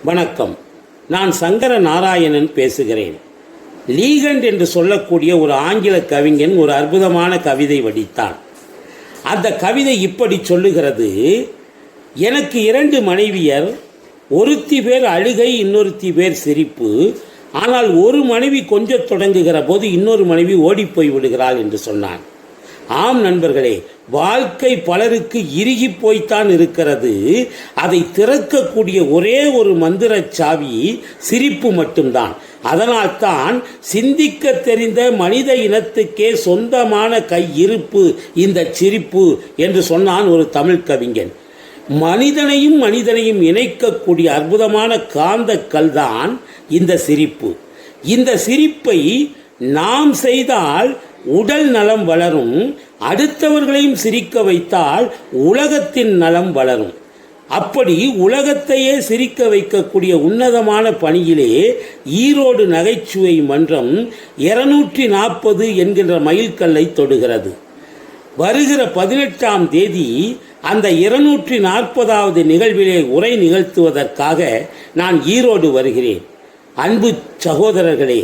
வணக்கம். நான் சங்கர நாராயணன் பேசுகிறேன். லீகண்ட் என்று சொல்லக்கூடிய ஒரு ஆங்கில கவிஞன் ஒரு அற்புதமான கவிதை வடித்தான். அந்த கவிதை இப்படி சொல்லுகிறது: எனக்கு 2 மனைவியர், ஒருத்தி பேர் அழுகை, இன்னொருத்தி பேர் சிரிப்பு. ஆனால் ஒரு மனைவி கொஞ்சம் தொடங்குகிற போது இன்னொரு மனைவி ஓடிப்போய் விடுகிறாள் என்று சொன்னான். ஆம் நண்பர்களே, வாழ்க்கை பலருக்கு இறுகி போய்த்தான் இருக்கிறது. அதை திறக்கக்கூடிய ஒரே ஒரு மந்திர சாவி சிரிப்பு மட்டும்தான். அதனால்தான் சிந்திக்க தெரிந்த மனித இனத்துக்கே சொந்தமான கையிருப்பு இந்த சிரிப்பு என்று சொன்னான் ஒரு தமிழ் கவிஞன். மனிதனையும் இணைக்கக்கூடிய அற்புதமான காந்த கல்தான் இந்த சிரிப்பு. இந்த சிரிப்பை நாம் செய்தால் உடல் நலம் வளரும், அடுத்தவர்களையும் சிரிக்க வைத்தால் உலகத்தின் நலம் வளரும். அப்படி உலகத்தையே சிரிக்க வைக்கக்கூடிய உன்னதமான பணியிலே ஈரோடு நகைச்சுவை மன்றம் 240 என்கின்ற மைல்கல்லை தொடுகிறது. வருகிற 18ஆம் தேதி அந்த 240வது நிகழ்விலே உரை நிகழ்த்துவதற்காக நான் ஈரோடு வருகிறேன். அன்பு சகோதரர்களே,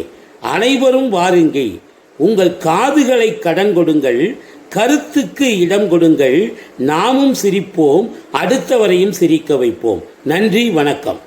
அனைவரும் வாருங்கள். உங்கள் காதுகளை கடன் கொடுங்கள், கருத்துக்கு இடம் கொடுங்கள். நாமும் சிரிப்போம், அடுத்தவரையும் சிரிக்க வைப்போம். நன்றி, வணக்கம்.